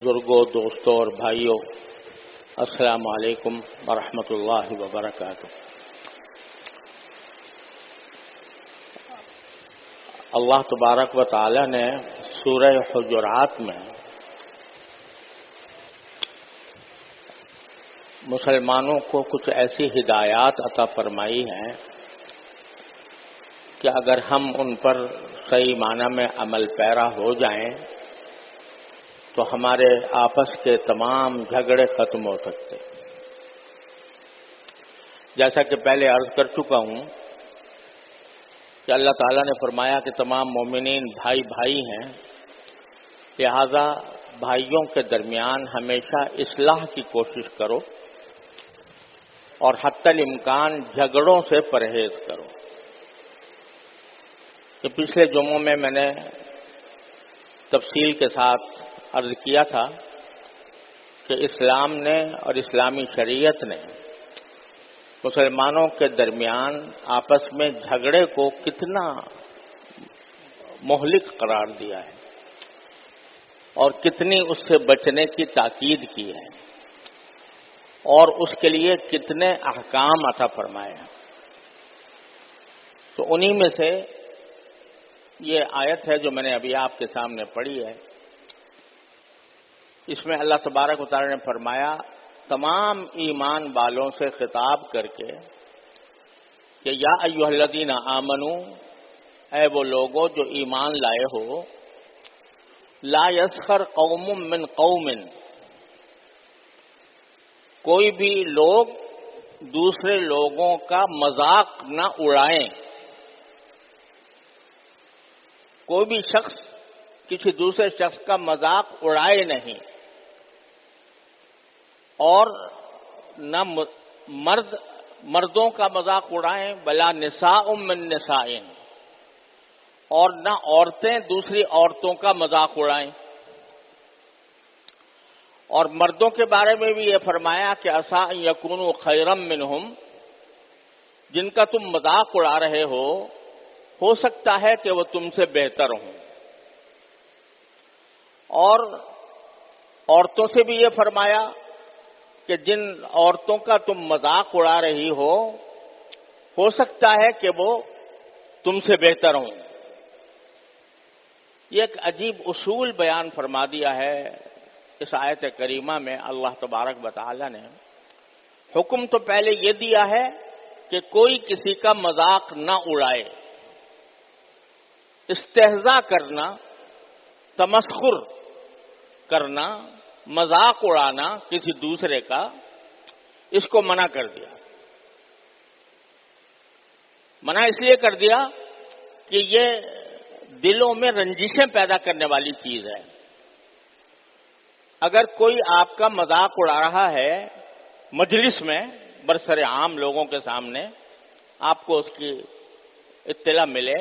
بزرگوں، دوستوں اور بھائیوں، السلام علیکم ورحمۃ اللہ وبرکاتہ۔ اللہ تبارک و تعالی نے سورہ حجرات میں مسلمانوں کو کچھ ایسی ہدایات عطا فرمائی ہیں کہ اگر ہم ان پر صحیح معنی میں عمل پیرا ہو جائیں تو ہمارے آپس کے تمام جھگڑے ختم ہو سکتے۔ جیسا کہ پہلے عرض کر چکا ہوں کہ اللہ تعالیٰ نے فرمایا کہ تمام مومنین بھائی بھائی ہیں، لہذا بھائیوں کے درمیان ہمیشہ اصلاح کی کوشش کرو اور حتی الامکان جھگڑوں سے پرہیز کرو۔ کہ پچھلے جمعوں میں نے تفصیل کے ساتھ عرض کیا تھا کہ اسلام نے اور اسلامی شریعت نے مسلمانوں کے درمیان آپس میں جھگڑے کو کتنا مہلک قرار دیا ہے اور کتنی اس سے بچنے کی تاکید کی ہے اور اس کے لیے کتنے احکام عطا فرمائے ہیں۔ تو انہی میں سے یہ آیت ہے جو میں نے ابھی آپ کے سامنے پڑھی ہے۔ اس میں اللہ تبارک و تعالی نے فرمایا تمام ایمان والوں سے خطاب کر کے کہ یا ایھا الذین آمنو، اے وہ لوگوں جو ایمان لائے ہو، لا یسخر قوم من قوم، کوئی بھی لوگ دوسرے لوگوں کا مذاق نہ اڑائیں، کوئی بھی شخص کسی دوسرے شخص کا مذاق اڑائے نہیں، اور نہ مردوں کا مذاق اڑائیں، بلا نساء من نساء، اور نہ عورتیں دوسری عورتوں کا مذاق اڑائیں۔ اور مردوں کے بارے میں بھی یہ فرمایا کہ عسیٰ ان یکونوا خیرا منہم، جن کا تم مذاق اڑا رہے ہو سکتا ہے کہ وہ تم سے بہتر ہوں۔ اور عورتوں سے بھی یہ فرمایا کہ جن عورتوں کا تم مذاق اڑا رہی ہو سکتا ہے کہ وہ تم سے بہتر ہوں۔ یہ ایک عجیب اصول بیان فرما دیا ہے اس آیت کریمہ میں۔ اللہ تبارک و تعالی نے حکم تو پہلے یہ دیا ہے کہ کوئی کسی کا مذاق نہ اڑائے، استہزاء کرنا، تمسخر کرنا، مذاق اڑانا کسی دوسرے کا، اس کو منع کر دیا۔ منع اس لیے کر دیا کہ یہ دلوں میں رنجشیں پیدا کرنے والی چیز ہے۔ اگر کوئی آپ کا مذاق اڑا رہا ہے مجلس میں برسر عام لوگوں کے سامنے، آپ کو اس کی اطلاع ملے،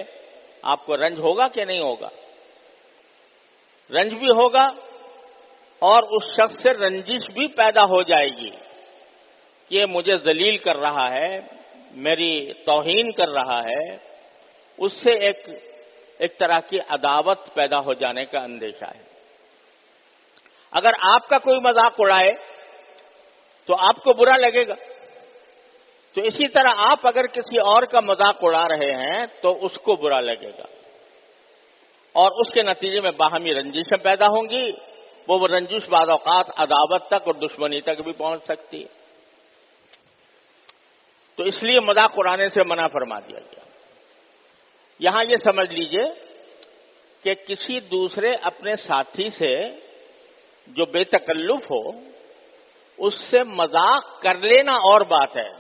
آپ کو رنج ہوگا کہ نہیں ہوگا؟ رنج بھی ہوگا، اور اس شخص سے رنجش بھی پیدا ہو جائے گی کہ یہ مجھے ذلیل کر رہا ہے، میری توہین کر رہا ہے۔ اس سے ایک طرح کی عداوت پیدا ہو جانے کا اندیشہ ہے۔ اگر آپ کا کوئی مذاق اڑائے تو آپ کو برا لگے گا، تو اسی طرح آپ اگر کسی اور کا مذاق اڑا رہے ہیں تو اس کو برا لگے گا، اور اس کے نتیجے میں باہمی رنجشیں پیدا ہوں گی۔ وہ رنجش بعض اوقات عداوت تک اور دشمنی تک بھی پہنچ سکتی ہے۔ تو اس لیے مذاق اڑانے سے منع فرما دیا گیا۔ یہاں یہ سمجھ لیجئے کہ کسی دوسرے اپنے ساتھی سے جو بے تکلف ہو، اس سے مذاق کر لینا اور بات ہے،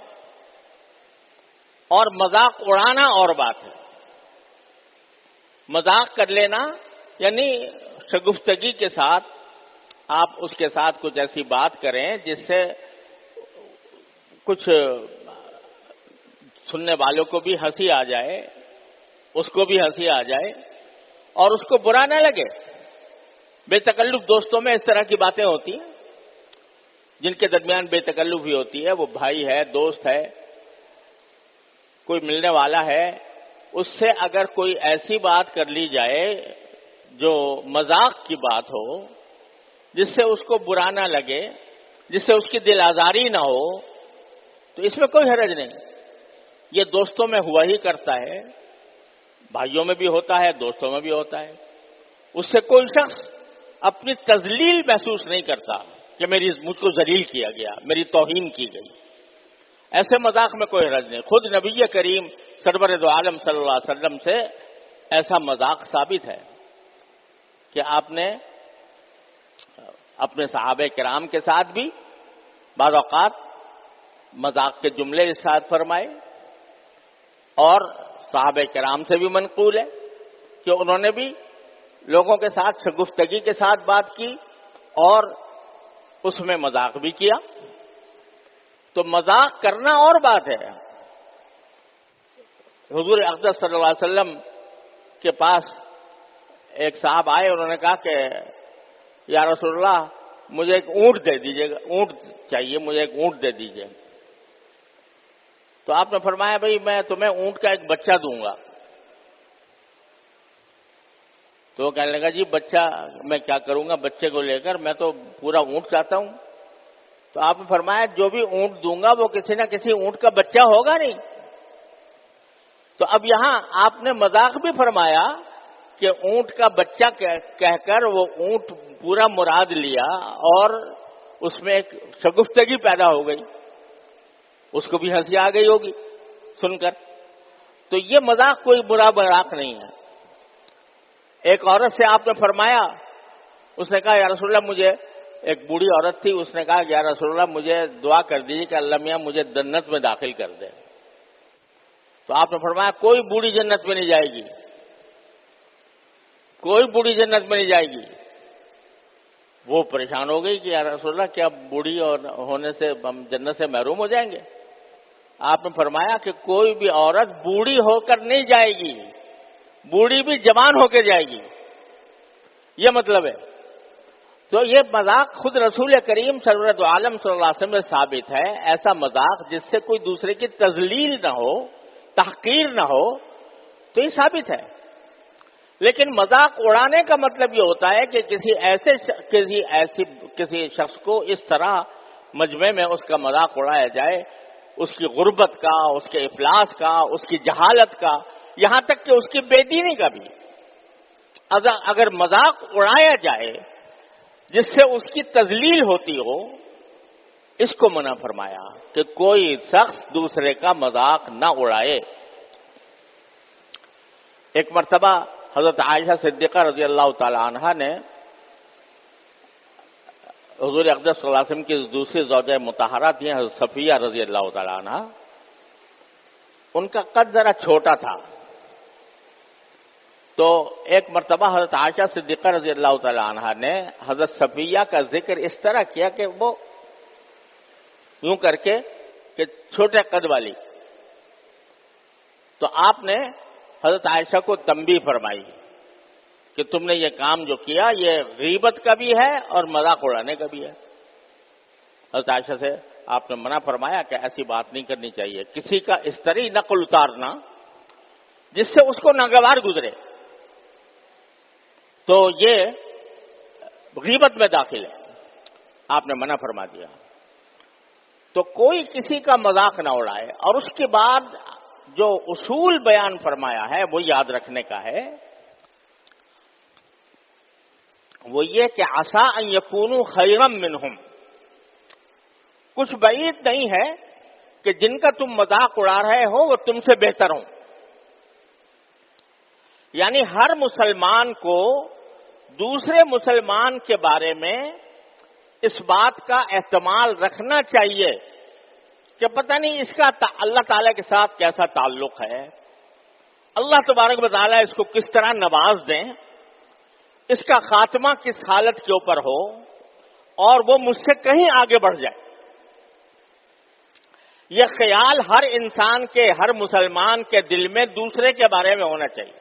اور مذاق اڑانا اور بات ہے۔ مذاق کر لینا یعنی شگفتگی کے ساتھ آپ اس کے ساتھ کچھ ایسی بات کریں جس سے کچھ سننے والوں کو بھی ہنسی آ جائے، اس کو بھی ہنسی آ جائے اور اس کو برا نہ لگے۔ بے تکلف دوستوں میں اس طرح کی باتیں ہوتی ہیں، جن کے درمیان بے تکلف ہی ہوتی ہے، وہ بھائی ہے، دوست ہے، کوئی ملنے والا ہے، اس سے اگر کوئی ایسی بات کر لی جائے جو مذاق کی بات ہو جس سے اس کو برا نہ لگے، جس سے اس کی دل آزاری نہ ہو، تو اس میں کوئی حرج نہیں. یہ دوستوں میں ہوا ہی کرتا ہے، بھائیوں میں بھی ہوتا ہے، دوستوں میں بھی ہوتا ہے. اس سے کوئی شخص اپنی تذلیل محسوس نہیں کرتا کہ مجھ کو ذلیل کیا گیا، میری توہین کی گئی. ایسے مذاق میں کوئی حرج نہیں. خود نبی کریم سرور دو عالم صلی اللہ علیہ وسلم سے ایسا مذاق ثابت ہے کہ آپ نے اپنے صحابہ کرام کے ساتھ بھی بعض اوقات مذاق کے جملے ارشاد فرمائے، اور صحابہ کرام سے بھی منقول ہے کہ انہوں نے بھی لوگوں کے ساتھ شگفتگی کے ساتھ بات کی اور اس میں مذاق بھی کیا. تو مذاق کرنا اور بات ہے. حضور اقدس صلی اللہ علیہ وسلم کے پاس ایک صاحب آئے، انہوں نے کہا کہ یا رسول اللہ مجھے ایک اونٹ دے دیجیے گا، اونٹ چاہیے، مجھے ایک اونٹ دے دیجیے. تو آپ نے فرمایا بھائی میں تمہیں اونٹ کا ایک بچہ دوں گا. تو وہ کہنے لگا جی بچہ میں کیا کروں گا بچے کو لے کر، میں تو پورا اونٹ چاہتا ہوں. تو آپ نے فرمایا جو بھی اونٹ دوں گا وہ کسی نہ کسی اونٹ کا بچہ ہوگا نہیں. تو اب یہاں آپ نے مذاق بھی فرمایا کہ اونٹ کا بچہ کہہ کر وہ اونٹ پورا مراد لیا اور اس میں ایک شگفتگی پیدا ہو گئی. اس کو بھی ہنسی آ گئی ہوگی سن کر. تو یہ مذاق کوئی برا مذاق نہیں ہے. ایک عورت سے آپ نے فرمایا، اس نے کہا یا رسول اللہ مجھے، ایک بوڑھی عورت تھی، اس نے کہا یا رسول اللہ مجھے دعا کر دیجیے کہ اللہ میاں مجھے جنت میں داخل کر دے. تو آپ نے فرمایا کوئی بوڑھی جنت میں نہیں جائے گی، کوئی بوڑھی جنت میں نہیں جائے گی. وہ پریشان ہو گئی کہ یا رسول اللہ کیا بوڑھی ہونے سے ہم جنت سے محروم ہو جائیں گے؟ آپ نے فرمایا کہ کوئی بھی عورت بوڑھی ہو کر نہیں جائے گی، بوڑھی بھی جوان ہو کے جائے گی، یہ مطلب ہے. تو یہ مذاق خود رسول کریم سرور دو عالم صلی اللہ علیہ وسلم سے ثابت ہے. ایسا مذاق جس سے کوئی دوسرے کی تذلیل نہ ہو، تحقیر نہ ہو، تو یہ ثابت ہے. لیکن مذاق اڑانے کا مطلب یہ ہوتا ہے کہ کسی شخص کو اس طرح مجمع میں اس کا مذاق اڑایا جائے، اس کی غربت کا، اس کے افلاس کا، اس کی جہالت کا، یہاں تک کہ اس کی بے دینی کا بھی. اگر مذاق اڑایا جائے جس سے اس کی تذلیل ہوتی ہو، اس کو منع فرمایا کہ کوئی شخص دوسرے کا مذاق نہ اڑائے. ایک مرتبہ حضرت عائشہ صدیقہ رضی اللہ تعالی عنہا نے حضور اقدس صلی اللہ علیہ وسلم کی دوسری زوجہ مطہرہ تھی حضرت صفیہ رضی اللہ تعالی عنہا. ان کا قد ذرا چھوٹا تھا، تو ایک مرتبہ حضرت عائشہ صدیقہ رضی اللہ تعالی عنہا نے حضرت صفیہ کا ذکر اس طرح کیا کہ وہ یوں کر کے کہ چھوٹے قد والی. تو آپ نے حضرت عائشہ کو تنبیہ فرمائی کہ تم نے یہ کام جو کیا یہ غیبت کا بھی ہے اور مذاق اڑانے کا بھی ہے. حضرت عائشہ سے آپ نے منع فرمایا کہ ایسی بات نہیں کرنی چاہیے، کسی کا اس طرح نقل اتارنا جس سے اس کو ناگوار گزرے، تو یہ غیبت میں داخل ہے. آپ نے منع فرما دیا. تو کوئی کسی کا مذاق نہ اڑائے. اور اس کے بعد جو اصول بیان فرمایا ہے وہ یاد رکھنے کا ہے، وہ یہ کہ عسیٰ ان یکونوا خیرا منہم، کچھ بعید نہیں ہے کہ جن کا تم مذاق اڑا رہے ہو وہ تم سے بہتر ہوں. یعنی ہر مسلمان کو دوسرے مسلمان کے بارے میں اس بات کا احتمال رکھنا چاہیے کہ پتہ نہیں اس کا اللہ تعالیٰ کے ساتھ کیسا تعلق ہے، اللہ تبارک و تعالیٰ اس کو کس طرح نواز دیں، اس کا خاتمہ کس حالت کے اوپر ہو اور وہ مجھ سے کہیں آگے بڑھ جائے. یہ خیال ہر انسان کے، ہر مسلمان کے دل میں دوسرے کے بارے میں ہونا چاہیے.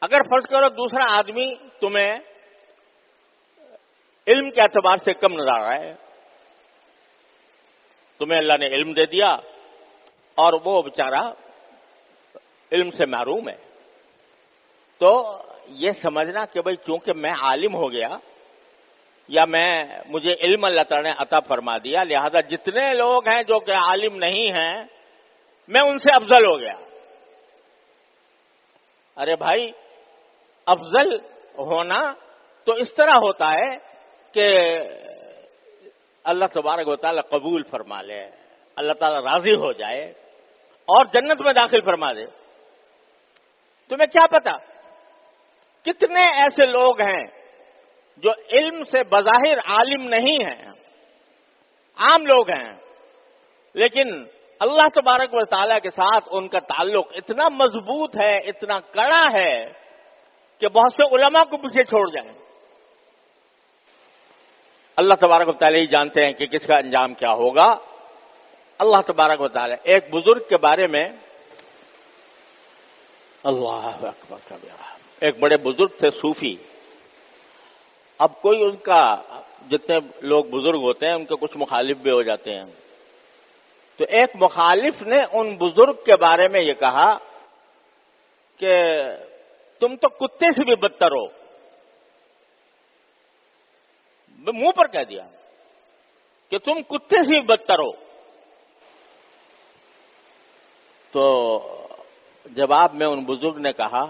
اگر فرض کرو دوسرا آدمی تمہیں علم کے اعتبار سے کم نظر آ رہا ہے، تمہیں اللہ نے علم دے دیا اور وہ بیچارہ علم سے محروم ہے، تو یہ سمجھنا کہ بھئی چونکہ میں عالم ہو گیا یا مجھے علم اللہ تعالیٰ نے عطا فرما دیا، لہذا جتنے لوگ ہیں جو کہ عالم نہیں ہیں میں ان سے افضل ہو گیا۔ ارے بھائی، افضل ہونا تو اس طرح ہوتا ہے کہ اللہ تبارک و تعالیٰ قبول فرما لے، اللہ تعالیٰ راضی ہو جائے اور جنت میں داخل فرما دے۔ تمہیں کیا پتا کتنے ایسے لوگ ہیں جو علم سے بظاہر عالم نہیں ہیں، عام لوگ ہیں، لیکن اللہ تبارک و تعالیٰ کے ساتھ ان کا تعلق اتنا مضبوط ہے، اتنا کڑا ہے کہ بہت سے علماء کو پیچھے چھوڑ جائیں۔ اللہ تبارک و تعالیٰ ہی جانتے ہیں کہ کس کا انجام کیا ہوگا۔ اللہ تبارک و تعالیٰ ایک بزرگ کے بارے میں، اللہ اکبر کبیرہ، ایک بڑے بزرگ تھے صوفی۔ اب کوئی ان کا، جتنے لوگ بزرگ ہوتے ہیں ان کے کچھ مخالف بھی ہو جاتے ہیں، تو ایک مخالف نے ان بزرگ کے بارے میں یہ کہا کہ تم تو کتے سے بھی بدتر ہو، منہ پر کہہ دیا کہ تم کتے سے بھی بدتر ہو۔ تو جواب میں ان بزرگ نے کہا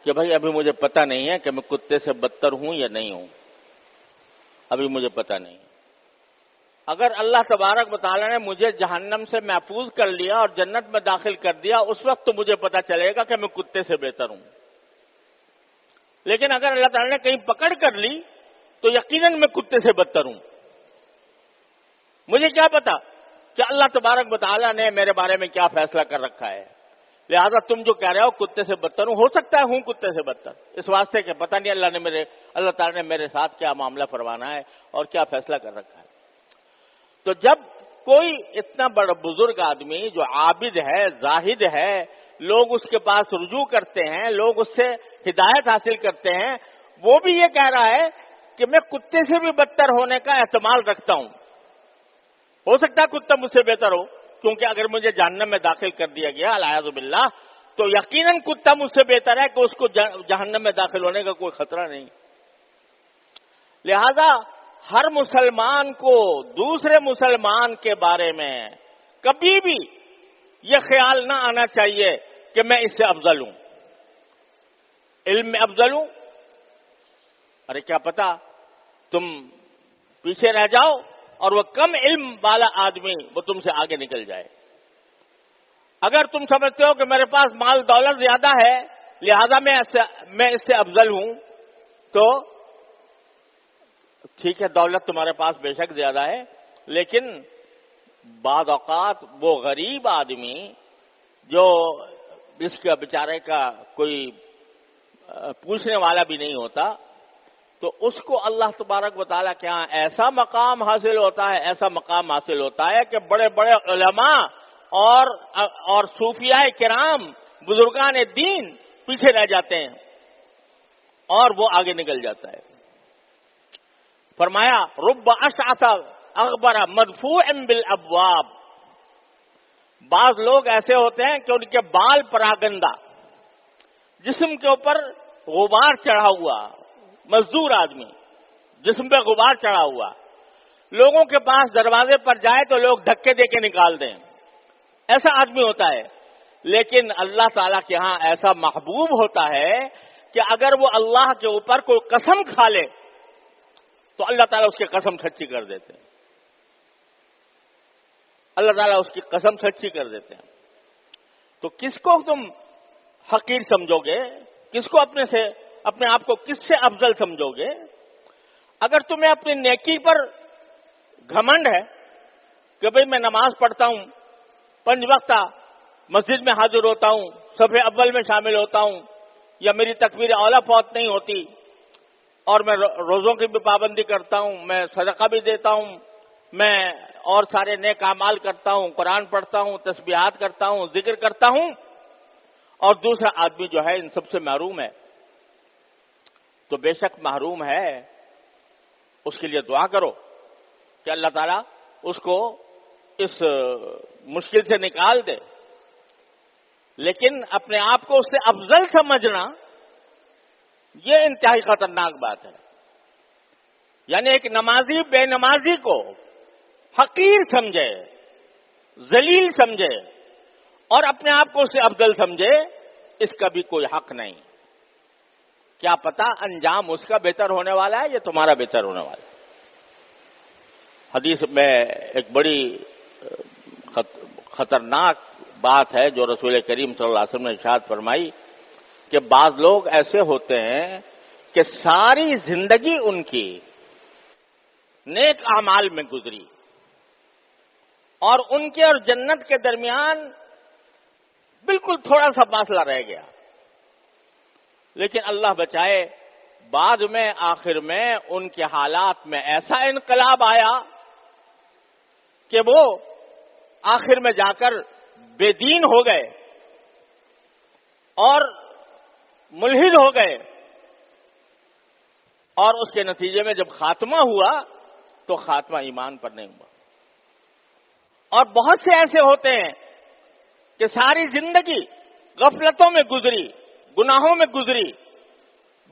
کہ بھائی ابھی مجھے پتہ نہیں ہے کہ میں کتے سے بدتر ہوں یا نہیں ہوں، ابھی مجھے پتہ نہیں۔ اگر اللہ تبارک و تعالیٰ نے مجھے جہنم سے محفوظ کر لیا اور جنت میں داخل کر دیا، اس وقت تو مجھے پتہ چلے گا کہ میں کتے سے بہتر ہوں، لیکن اگر اللہ تعالیٰ نے کہیں پکڑ کر لی تو یقیناً میں کتے سے بدتر ہوں۔ مجھے کیا پتا کہ اللہ تبارک و تعالیٰ نے میرے بارے میں کیا فیصلہ کر رکھا ہے، لہذا تم جو کہہ رہے ہو کتے سے بدتر ہوں، ہو سکتا ہے ہوں کتے سے بدتر، اس واسطے کہ پتہ نہیں اللہ تعالیٰ نے میرے ساتھ کیا معاملہ فرمانا ہے اور کیا فیصلہ کر رکھا ہے۔ تو جب کوئی اتنا بڑا بزرگ آدمی جو عابد ہے، زاہد ہے، لوگ اس کے پاس رجوع کرتے ہیں، لوگ اس سے ہدایت حاصل کرتے ہیں، وہ بھی یہ کہہ رہا ہے کہ میں کتے سے بھی بدتر ہونے کا احتمال رکھتا ہوں، ہو سکتا ہے کتا مجھ سے بہتر ہو، کیونکہ اگر مجھے جہنم میں داخل کر دیا گیا الیاذ باللہ تو یقیناً کتا مجھ سے بہتر ہے کہ اس کو جہنم میں داخل ہونے کا کوئی خطرہ نہیں۔ لہذا ہر مسلمان کو دوسرے مسلمان کے بارے میں کبھی بھی یہ خیال نہ آنا چاہیے کہ میں اس سے افضل ہوں، علم میں افضل ہوں۔ ارے کیا پتا تم پیچھے رہ جاؤ اور وہ کم علم والا آدمی وہ تم سے آگے نکل جائے۔ اگر تم سمجھتے ہو کہ میرے پاس مال دولت زیادہ ہے لہذا میں اس سے افضل ہوں، تو ٹھیک ہے، دولت تمہارے پاس بے شک زیادہ ہے، لیکن بعض اوقات وہ غریب آدمی جو جس کا بیچارے کا کوئی پوچھنے والا بھی نہیں ہوتا، تو اس کو اللہ تبارک و تعالیٰ کے ہاں ایسا مقام حاصل ہوتا ہے، ایسا مقام حاصل ہوتا ہے کہ بڑے بڑے علماء اور صوفیاء کرام، بزرگان دین پیچھے رہ جاتے ہیں اور وہ آگے نکل جاتا ہے۔ فرمایا رب اشعث اغبر مدفوع بالابواب، بعض لوگ ایسے ہوتے ہیں کہ ان کے بال پراگندہ، جسم کے اوپر غبار چڑھا ہوا، مزدور آدمی جسم پہ غبار چڑھا ہوا، لوگوں کے پاس دروازے پر جائے تو لوگ دھکے دے کے نکال دیں، ایسا آدمی ہوتا ہے۔ لیکن اللہ تعالیٰ کے ہاں ایسا محبوب ہوتا ہے کہ اگر وہ اللہ کے اوپر کوئی قسم کھا لے تو اللہ تعالیٰ اس کی قسم سچی کر دیتے ہیں، اللہ تعالیٰ اس کی قسم سچی کر دیتے ہیں۔ تو کس کو تم حقیر سمجھو گے، کس کو اپنے آپ کو کس سے افضل سمجھو گے؟ اگر تمہیں اپنی نیکی پر گھمنڈ ہے کہ بھئی میں نماز پڑھتا ہوں، 5 وقت مسجد میں حاضر ہوتا ہوں، صف اول میں شامل ہوتا ہوں، یا میری تکبیر اولیٰ فوت نہیں ہوتی، اور میں روزوں کی بھی پابندی کرتا ہوں، میں صدقہ بھی دیتا ہوں، میں اور سارے نیک اعمال کرتا ہوں، قرآن پڑھتا ہوں، تسبیحات کرتا ہوں، ذکر کرتا ہوں، اور دوسرا آدمی جو ہے ان سب سے محروم ہے، تو بے شک محروم ہے، اس کے لیے دعا کرو کہ اللہ تعالیٰ اس کو اس مشکل سے نکال دے۔ لیکن اپنے آپ کو اس سے افضل سمجھنا یہ انتہائی خطرناک بات ہے۔ یعنی ایک نمازی بے نمازی کو حقیر سمجھے، ذلیل سمجھے اور اپنے آپ کو اس سے افضل سمجھے، اس کا بھی کوئی حق نہیں۔ کیا پتا انجام اس کا بہتر ہونے والا ہے یا تمہارا بہتر ہونے والا ہے۔ حدیث میں ایک بڑی خطرناک بات ہے جو رسول کریم صلی اللہ علیہ وسلم نے ارشاد فرمائی کہ بعض لوگ ایسے ہوتے ہیں کہ ساری زندگی ان کی نیک اعمال میں گزری اور ان کے اور جنت کے درمیان بالکل تھوڑا سا فاصلہ رہ گیا، لیکن اللہ بچائے بعد میں آخر میں ان کے حالات میں ایسا انقلاب آیا کہ وہ آخر میں جا کر بے دین ہو گئے اور ملحد ہو گئے، اور اس کے نتیجے میں جب خاتمہ ہوا تو خاتمہ ایمان پر نہیں ہوا۔ اور بہت سے ایسے ہوتے ہیں کہ ساری زندگی غفلتوں میں گزری، گناہوں میں گزری،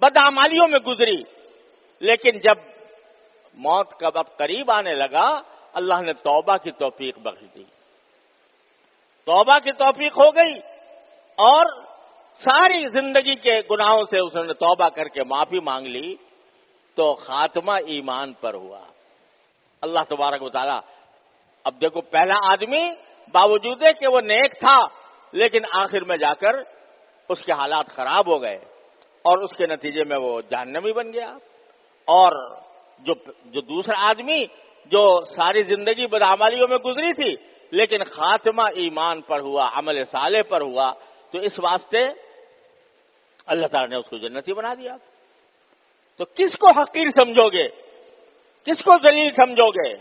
بدعمالیوں میں گزری، لیکن جب موت کا وقت قریب آنے لگا اللہ نے توبہ کی توفیق بخش دی، توبہ کی توفیق ہو گئی اور ساری زندگی کے گناہوں سے اس نے توبہ کر کے معافی مانگ لی تو خاتمہ ایمان پر ہوا۔ اللہ تبارک و تعالی، اب دیکھو پہلا آدمی باوجود ہے کہ وہ نیک تھا لیکن آخر میں جا کر اس کے حالات خراب ہو گئے اور اس کے نتیجے میں وہ جہنمی بن گیا، اور جو دوسرا آدمی جو ساری زندگی بدعمالیوں میں گزری تھی لیکن خاتمہ ایمان پر ہوا، عمل صالح پر ہوا، تو اس واسطے اللہ تعالی نے اس کو جنتی بنا دیا۔ تو کس کو حقیر سمجھو گے، کس کو ذلیل سمجھو گے،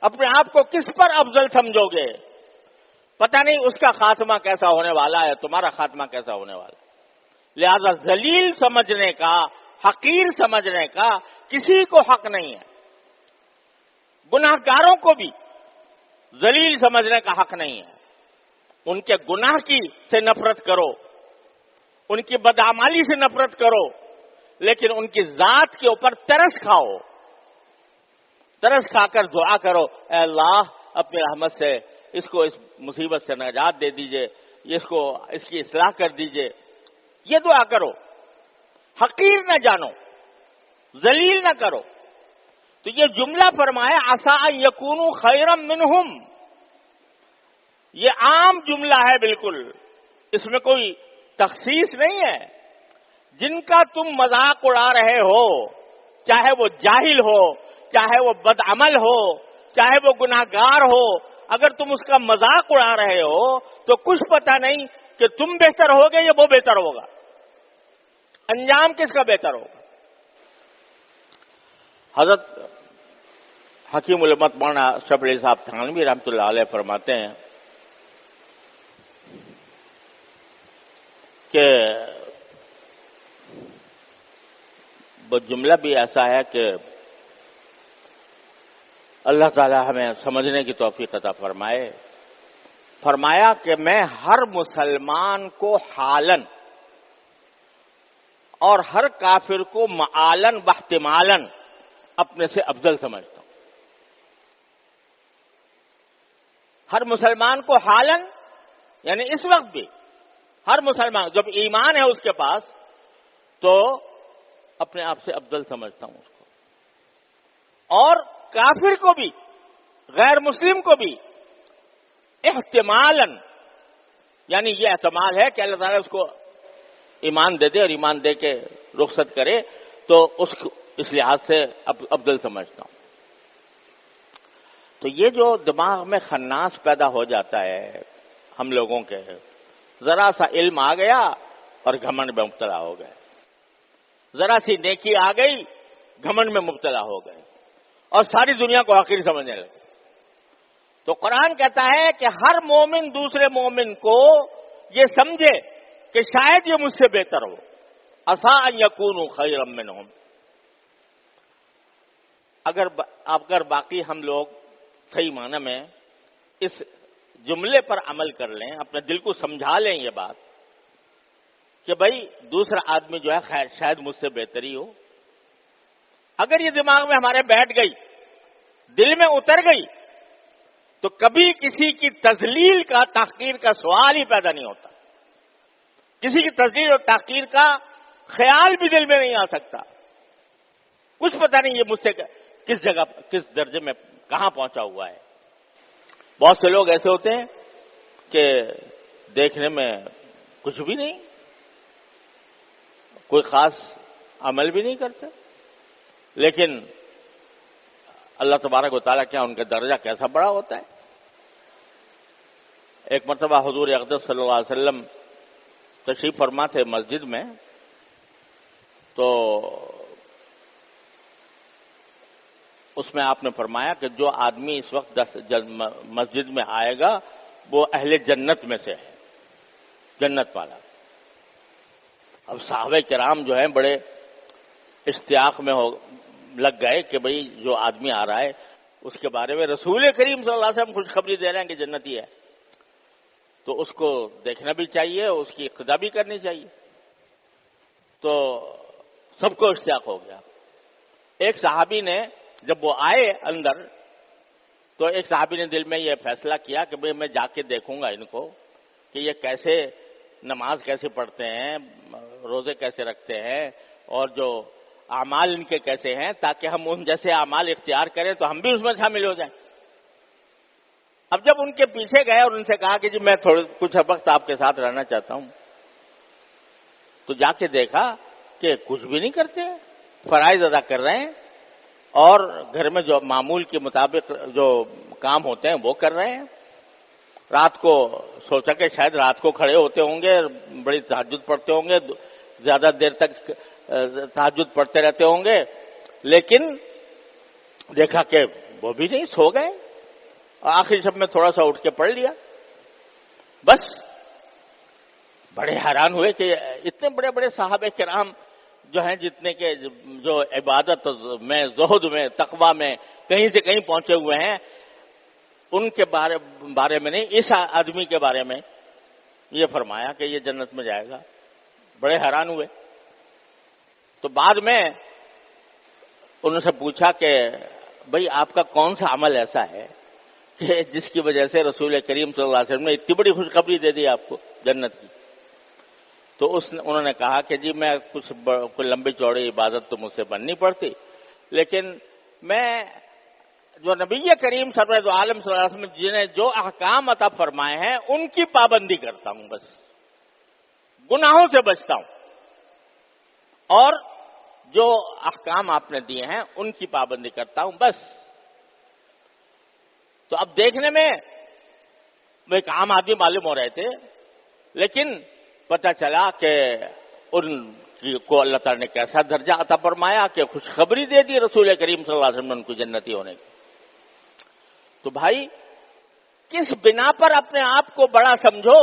اپنے آپ کو کس پر افضل سمجھو گے؟ پتہ نہیں اس کا خاتمہ کیسا ہونے والا ہے، تمہارا خاتمہ کیسا ہونے والا ہے۔ لہذا ذلیل سمجھنے کا، حقیر سمجھنے کا کسی کو حق نہیں ہے۔ گناہ گاروں کو بھی ذلیل سمجھنے کا حق نہیں ہے۔ ان کے گناہ سے نفرت کرو، ان کی بدعمالی سے نفرت کرو، لیکن ان کی ذات کے اوپر ترس کھاؤ، ترس کھا کر دعا کرو، اے اللہ اپنی رحمت سے اس کو اس مصیبت سے نجات دے دیجئے، اس کی اصلاح کر دیجئے، یہ دعا کرو۔ حقیر نہ جانو، ذلیل نہ کرو۔ تو یہ جملہ فرمایا عسیٰ ان یکونوا خیرا منہم، یہ عام جملہ ہے، بالکل اس میں کوئی تخصیص نہیں ہے۔ جن کا تم مذاق اڑا رہے ہو، چاہے وہ جاہل ہو، چاہے وہ بدعمل ہو، چاہے وہ گناہ گار ہو، اگر تم اس کا مذاق اڑا رہے ہو تو کچھ پتہ نہیں کہ تم بہتر ہوگے یا وہ بہتر ہوگا، انجام کس کا بہتر ہوگا۔ حضرت حکیم الامت مولانا اشرف علی صاحب تھانوی رحمۃ اللہ علیہ فرماتے ہیں کہ وہ جملہ بھی ایسا ہے کہ اللہ تعالی ہمیں سمجھنے کی توفیق عطا فرمائے۔ فرمایا کہ میں ہر مسلمان کو حالاً اور ہر کافر کو معالاً واحتمالاً اپنے سے افضل سمجھتا ہوں۔ ہر مسلمان کو حالاً یعنی اس وقت بھی ہر مسلمان جب ایمان ہے اس کے پاس تو اپنے آپ سے افضل سمجھتا ہوں اس کو، اور کافر کو بھی، غیر مسلم کو بھی احتمالاً، یعنی یہ احتمال ہے کہ اللہ تعالیٰ اس کو ایمان دے دے اور ایمان دے کے رخصت کرے تو اس لحاظ سے افضل سمجھتا ہوں۔ تو یہ جو دماغ میں خناس پیدا ہو جاتا ہے ہم لوگوں کے، ذرا سا علم آ گیا اور گھمنڈ میں مبتلا ہو گئے، ذرا سی نیکی آ گئی گھمنڈ میں مبتلا ہو گئے اور ساری دنیا کو حقیر سمجھنے لگے۔ تو قرآن کہتا ہے کہ ہر مومن دوسرے مومن کو یہ سمجھے کہ شاید یہ مجھ سے بہتر ہو، عسیٰ ان یکونوا خیرا منہم۔ اگر باقی ہم لوگ صحیح معنی میں اس جملے پر عمل کر لیں، اپنے دل کو سمجھا لیں یہ بات کہ بھائی دوسرا آدمی جو ہے شاید مجھ سے بہتر ہی ہو، اگر یہ دماغ میں ہمارے بیٹھ گئی، دل میں اتر گئی، تو کبھی کسی کی تذلیل کا، تحقیر کا سوال ہی پیدا نہیں ہوتا، کسی کی تذلیل اور تحقیر کا خیال بھی دل میں نہیں آ سکتا۔ کچھ پتہ نہیں یہ مجھ سے کس جگہ، کس درجے میں کہاں پہنچا ہوا ہے۔ بہت سے لوگ ایسے ہوتے ہیں کہ دیکھنے میں کچھ بھی نہیں، کوئی خاص عمل بھی نہیں کرتے، لیکن اللہ تبارک و تعالیٰ کیا ان کا درجہ کیسا بڑا ہوتا ہے۔ ایک مرتبہ حضور اقدس صلی اللہ علیہ وسلم تشریف فرما تھے مسجد میں، تو اس میں آپ نے فرمایا کہ جو آدمی اس وقت مسجد میں آئے گا وہ اہل جنت میں سے ہے، جنت والا۔ اب صحابہ کرام جو ہیں بڑے اشتیاق میں لگ گئے کہ بھئی جو آدمی آ رہا ہے اس کے بارے میں رسول کریم صلی اللہ علیہ وسلم خوشخبری دے رہے ہیں کہ جنتی ہے، تو اس کو دیکھنا بھی چاہیے، اس کی اقتدا بھی کرنی چاہیے۔ تو سب کو اشتیاق ہو گیا۔ ایک صحابی نے جب وہ آئے اندر، تو ایک صحابی نے دل میں یہ فیصلہ کیا کہ بھئی میں جا کے دیکھوں گا ان کو کہ یہ کیسے نماز کیسے پڑھتے ہیں، روزے کیسے رکھتے ہیں، اور جو اعمال ان کے کیسے ہیں، تاکہ ہم ان جیسے اعمال اختیار کریں تو ہم بھی اس میں شامل ہو جائیں۔ اب جب ان کے پیچھے گئے اور ان سے کہا کہ جی میں کچھ وقت آپ کے ساتھ رہنا چاہتا ہوں، تو جا کے دیکھا کہ کچھ بھی نہیں کرتے، فرائض ادا کر رہے ہیں اور گھر میں جو معمول کے مطابق جو کام ہوتے ہیں وہ کر رہے ہیں۔ رات کو سوچا کہ شاید رات کو کھڑے ہوتے ہوں گے، بڑی تہجد پڑھتے ہوں گے، زیادہ دیر تک تہجد پڑھتے رہتے ہوں گے، لیکن دیکھا کہ وہ بھی نہیں، سو گئے، اور آخری شب میں تھوڑا سا اٹھ کے پڑھ لیا بس۔ بڑے حیران ہوئے کہ اتنے بڑے بڑے صحابہ کرام جو ہیں، جتنے کے جو عبادت میں، زہد میں، تقوی میں کہیں سے کہیں پہنچے ہوئے ہیں، ان کے بارے میں نہیں، اس آدمی کے بارے میں یہ فرمایا کہ یہ جنت میں جائے گا۔ بڑے حیران ہوئے۔ تو بعد میں انہوں سے پوچھا کہ بھئی آپ کا کون سا عمل ایسا ہے کہ جس کی وجہ سے رسول کریم صلی اللہ علیہ وسلم نے اتنی بڑی خوشخبری دے دی آپ کو جنت کی؟ تو انہوں نے کہا کہ جی میں کوئی لمبی چوڑی عبادت تو مجھ سے بن نہیں پڑتی، لیکن میں جو نبی کریم سرور دو عالم صلی اللہ علیہ وسلم جنہیں جو احکام عطا فرمائے ہیں ان کی پابندی کرتا ہوں، بس گناہوں سے بچتا ہوں، اور جو احکام آپ نے دیے ہیں ان کی پابندی کرتا ہوں بس۔ تو اب دیکھنے میں وہ ایک عام آدمی معلوم ہو رہے تھے، لیکن پتہ چلا کہ ان کو اللہ تعالیٰ نے کیسا درجہ عطا فرمایا کہ خوشخبری دے دی رسول کریم صلی اللہ علیہ وسلم نے ان کو جنتی ہونے کی۔ تو بھائی کس بنا پر اپنے آپ کو بڑا سمجھو،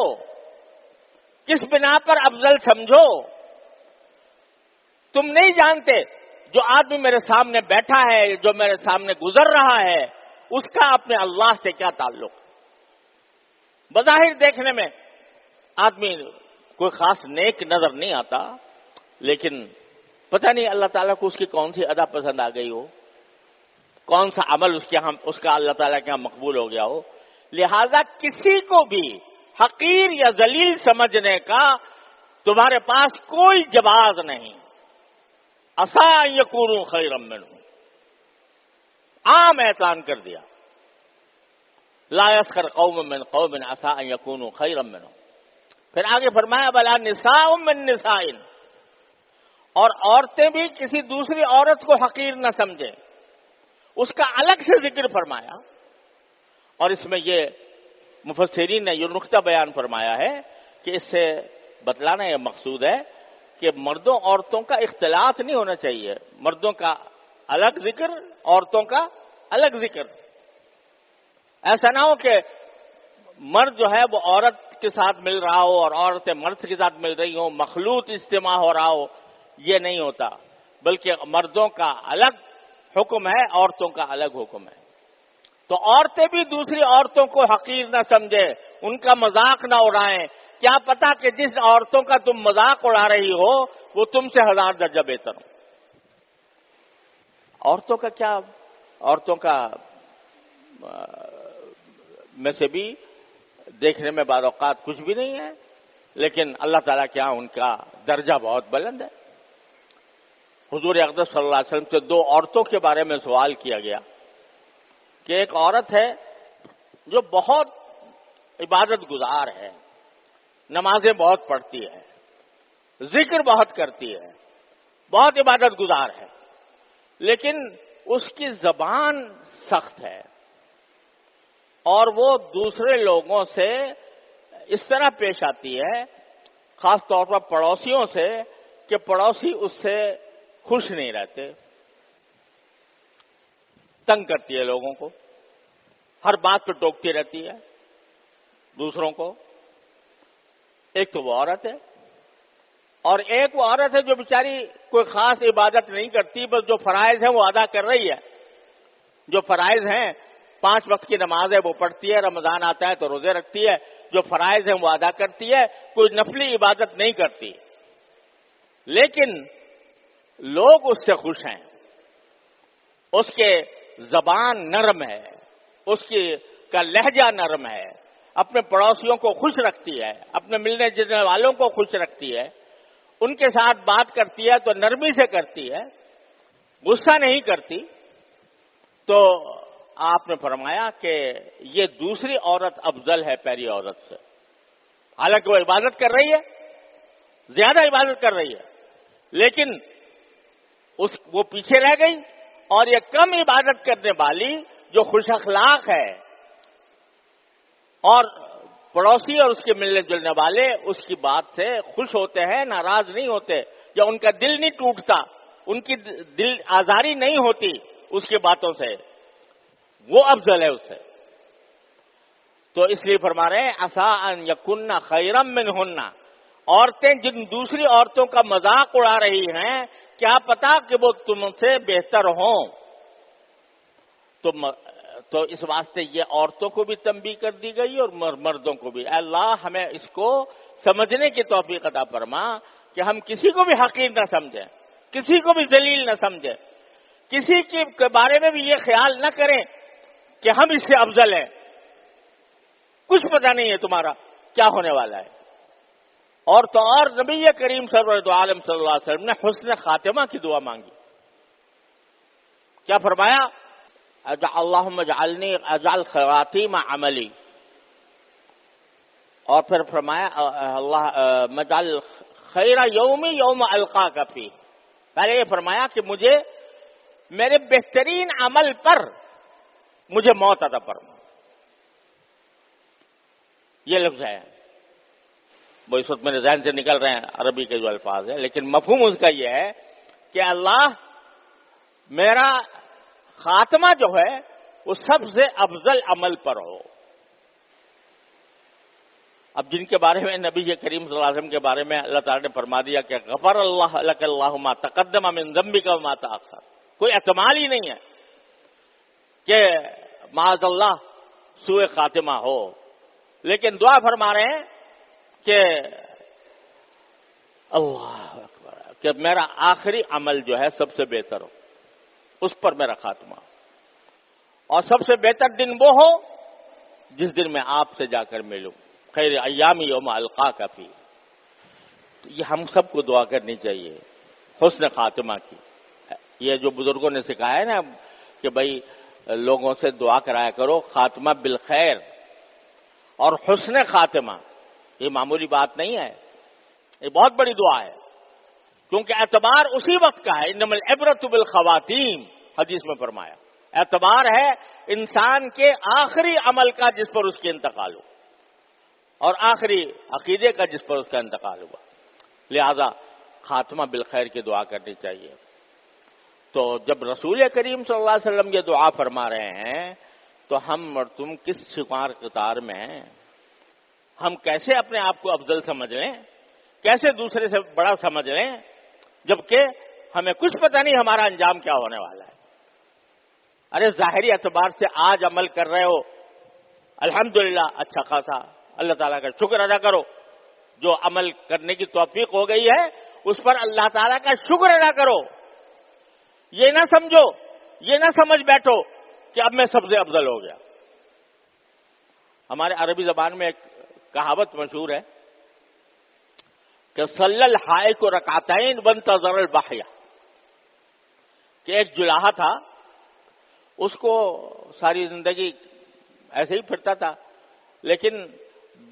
کس بنا پر افضل سمجھو؟ تم نہیں جانتے جو آدمی میرے سامنے بیٹھا ہے، جو میرے سامنے گزر رہا ہے، اس کا اپنے اللہ سے کیا تعلق۔ بظاہر دیکھنے میں آدمی کوئی خاص نیک نظر نہیں آتا، لیکن پتہ نہیں اللہ تعالیٰ کو اس کی کون سی ادا پسند آ گئی ہو، کون سا عمل اس کا اللہ تعالیٰ کے یہاں مقبول ہو گیا ہو۔ لہذا کسی کو بھی حقیر یا ذلیل سمجھنے کا تمہارے پاس کوئی جواز نہیں۔ عسیٰ ان یکونوا خیرا منہم، عام اعلان کر دیا، لا یسخر قوم من قوم عسیٰ ان یکونوا خیرا منہم۔ پھر آگے فرمایا بلا نساء من نساء، اور عورتیں بھی کسی دوسری عورت کو حقیر نہ سمجھیں، اس کا الگ سے ذکر فرمایا۔ اور اس میں یہ مفسرین نے یہ نقطہ بیان فرمایا ہے کہ اس سے بتلانا یہ مقصود ہے کہ مردوں عورتوں کا اختلاط نہیں ہونا چاہیے، مردوں کا الگ ذکر، عورتوں کا الگ ذکر۔ ایسا نہ ہو کہ مرد جو ہے وہ عورت کے ساتھ مل رہا ہو اور عورتیں مرد کے ساتھ مل رہی ہوں، مخلوط اجتماع ہو رہا ہو، یہ نہیں ہوتا، بلکہ مردوں کا الگ حکم ہے، عورتوں کا الگ حکم ہے۔ تو عورتیں بھی دوسری عورتوں کو حقیر نہ سمجھیں، ان کا مذاق نہ اڑائیں۔ کیا پتا کہ جس عورتوں کا تم مذاق اڑا رہی ہو وہ تم سے 1000 درجہ بہتر ہو۔ عورتوں کا کیا، عورتوں کا میں سے بھی دیکھنے میں بعض اوقات کچھ بھی نہیں ہے، لیکن اللہ تعالیٰ کے یہاں ان کا درجہ بہت بلند ہے۔ حضور اقدس صلی اللہ علیہ وسلم سے دو عورتوں کے بارے میں سوال کیا گیا کہ ایک عورت ہے جو بہت عبادت گزار ہے، نمازیں بہت پڑھتی ہے، ذکر بہت کرتی ہے، بہت عبادت گزار ہے، لیکن اس کی زبان سخت ہے اور وہ دوسرے لوگوں سے اس طرح پیش آتی ہے، خاص طور پر پڑوسیوں سے، کہ پڑوسی اس سے خوش نہیں رہتے، تنگ کرتی ہے لوگوں کو، ہر بات پہ ٹوکتی رہتی ہے دوسروں کو۔ ایک تو وہ عورت ہے، اور ایک وہ عورت ہے جو بیچاری کوئی خاص عبادت نہیں کرتی، بس جو فرائض ہیں وہ ادا کر رہی ہے، جو فرائض ہیں 5 وقت کی نماز ہے وہ پڑھتی ہے، رمضان آتا ہے تو روزے رکھتی ہے، جو فرائض ہیں وہ ادا کرتی ہے، کوئی نفلی عبادت نہیں کرتی، لیکن لوگ اس سے خوش ہیں، اس کے زبان نرم ہے، اس کا لہجہ نرم ہے، اپنے پڑوسیوں کو خوش رکھتی ہے، اپنے ملنے جلنے والوں کو خوش رکھتی ہے، ان کے ساتھ بات کرتی ہے تو نرمی سے کرتی ہے، غصہ نہیں کرتی۔ تو آپ نے فرمایا کہ یہ دوسری عورت افضل ہے پہلی عورت سے، حالانکہ وہ عبادت کر رہی ہے، زیادہ عبادت کر رہی ہے، لیکن وہ پیچھے رہ گئی، اور یہ کم عبادت کرنے والی جو خوش اخلاق ہے اور پڑوسی اور اس کے ملنے جلنے والے اس کی بات سے خوش ہوتے ہیں، ناراض نہیں ہوتے، یا ان کا دل نہیں ٹوٹتا، ان کی دل آزاری نہیں ہوتی اس کی باتوں سے، وہ افضل ہے اس سے۔ تو اس لیے فرما رہے ہیں عسیٰ ان یکن خیرا منہن، عورتیں جن دوسری عورتوں کا مذاق اڑا رہی ہیں کیا پتا کہ وہ تم سے بہتر ہوں۔ تو اس واسطے یہ عورتوں کو بھی تنبیہ کر دی گئی اور مردوں کو بھی۔ اے اللہ ہمیں اس کو سمجھنے کی توفیق عطا فرما کہ ہم کسی کو بھی حقیر نہ سمجھیں، کسی کو بھی ذلیل نہ سمجھیں، کسی کے بارے میں بھی یہ خیال نہ کریں کہ ہم اس سے افضل ہیں، کچھ پتہ نہیں ہے تمہارا کیا ہونے والا ہے۔ اور تو اور نبی کریم سرورد عالم صلی اللہ علیہ وسلم نے حسن خاتمہ کی دعا مانگی، کیا فرمایا؟ اللہم اجعل خواتیم عملی، اور پھر فرمایا اللہ مجعل خیر یومی یوم القاک فیہ۔ پہلے یہ فرمایا کہ مجھے میرے بہترین عمل پر مجھے موت عطا فرما، یہ لفظ ہے، وہ اس وقت میرے ذہن سے نکل رہے ہیں عربی کے جو الفاظ ہیں، لیکن مفہوم اس کا یہ ہے کہ اللہ میرا خاتمہ جو ہے وہ سب سے افضل عمل پر ہو۔ اب جن کے بارے میں نبی کریم صلی اللہ علیہ وسلم کے بارے میں اللہ تعالیٰ نے فرما دیا کہ غفر اللہ لک اللہ ما تقدم من ذنبک وما تأخر، کوئی احتمال ہی نہیں ہے کہ معاذ اللہ سوء خاتمہ ہو، لیکن دعا فرما رہے ہیں کہ اللہ اکبر، کہ میرا آخری عمل جو ہے سب سے بہتر ہو، اس پر میرا خاتمہ، اور سب سے بہتر دن وہ ہو جس دن میں آپ سے جا کر ملوں، خیر ایامی یوم القاک فیہ۔ یہ ہم سب کو دعا کرنی چاہیے حسن خاتمہ کی۔ یہ جو بزرگوں نے سکھایا ہے نا کہ بھائی لوگوں سے دعا کرایا کرو خاتمہ بالخیر اور حسن خاتمہ، یہ معمولی بات نہیں ہے، یہ بہت بڑی دعا ہے، کیونکہ اعتبار اسی وقت کا ہے، انما العبرۃ بالخواتیم، حدیث میں فرمایا اعتبار ہے انسان کے آخری عمل کا جس پر اس کے انتقال ہو، اور آخری عقیدے کا جس پر اس کا انتقال ہوا، لہذا خاتمہ بالخیر کی دعا کرنی چاہیے۔ تو جب رسول کریم صلی اللہ علیہ وسلم یہ دعا فرما رہے ہیں تو ہم اور تم کس شمار قطار میں ہیں؟ ہم کیسے اپنے آپ کو افضل سمجھ لیں، کیسے دوسرے سے بڑا سمجھ لیں، جبکہ ہمیں کچھ پتہ نہیں ہمارا انجام کیا ہونے والا ہے۔ ارے ظاہری اعتبار سے آج عمل کر رہے ہو، الحمدللہ اچھا خاصا، اللہ تعالیٰ کا شکر ادا کرو، جو عمل کرنے کی توفیق ہو گئی ہے اس پر اللہ تعالیٰ کا شکر ادا کرو۔ یہ نہ سمجھو یہ نہ سمجھ بیٹھو کہ اب میں سب سے افضل ہو گیا۔ ہمارے عربی زبان میں ایک کہاوت مشہور ہے کہ صلی الحائق رکعتین وانتظر البحیہ، کہ ایک جلاحہ تھا، اس کو ساری زندگی ایسے ہی پھرتا تھا، لیکن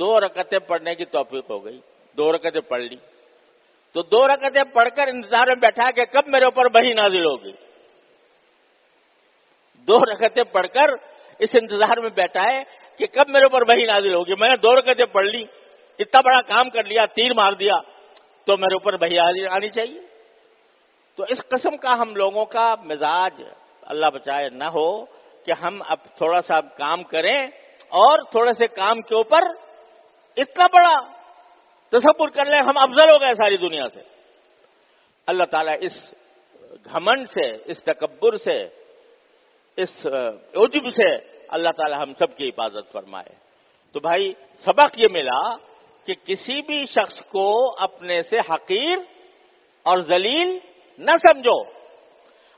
2 رکعتیں پڑھنے کی توفیق ہو گئی، 2 رکعتیں پڑھ لی، تو 2 رکعتیں پڑھ کر انتظار میں بیٹھا کہ کب میرے اوپر وحی نازل ہوگی۔ 2 رکعتیں پڑھ کر اس انتظار میں بیٹھا ہے کہ کب میرے اوپر وحی نازل ہوگی۔ میں نے 2 رکعتیں پڑھ لی، اتنا بڑا کام کر لیا، تیر مار دیا، تو میرے اوپر وحی آنی چاہیے۔ تو اس قسم کا ہم لوگوں کا مزاج اللہ بچائے نہ ہو کہ ہم اب تھوڑا سا کام کریں اور تھوڑے سے کام کے اوپر اتنا بڑا تصور کر لیں ہم افضل ہو گئے ساری دنیا سے۔ اللہ تعالیٰ اس گھمنڈ سے، اس تکبر سے، اس عجب سے اللہ تعالیٰ ہم سب کی حفاظت فرمائے۔ تو بھائی سبق یہ ملا کہ کسی بھی شخص کو اپنے سے حقیر اور ذلیل نہ سمجھو،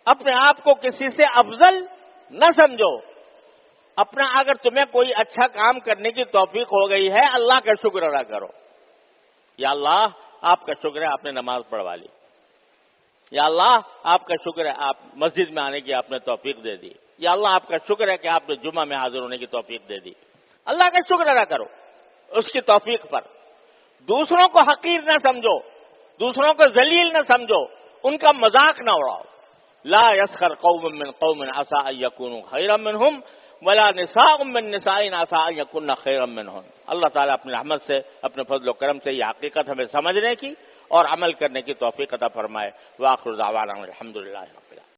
اپنے آپ کو کسی سے افضل نہ سمجھو۔ اپنا اگر تمہیں کوئی اچھا کام کرنے کی توفیق ہو گئی ہے، اللہ کا شکر ادا کرو، یا اللہ آپ کا شکر ہے آپ نے نماز پڑھوا لی، یا اللہ آپ کا شکر ہے آپ مسجد میں آنے کی آپ نے توفیق دے دی، یا اللہ آپ کا شکر ہے کہ آپ نے جمعہ میں حاضر ہونے کی توفیق دے دی۔ اللہ کا شکر ادا کرو اس کی توفیق پر۔ دوسروں کو حقیر نہ سمجھو، دوسروں کو ذلیل نہ سمجھو، ان کا مذاق نہ اڑاؤ۔ لا يسخر قوم من قوم عسى ان يكونوا خيرا منهم ولا نساء من نساء عسى ان يكن خيرا منهن۔ اللہ تعالیٰ اپنی رحمت سے، اپنے فضل و کرم سے یہ حقیقت ہمیں سمجھنے کی اور عمل کرنے کی توفیق عطا فرمائے۔ وآخر دعوانا الحمدللہ رب العالمین۔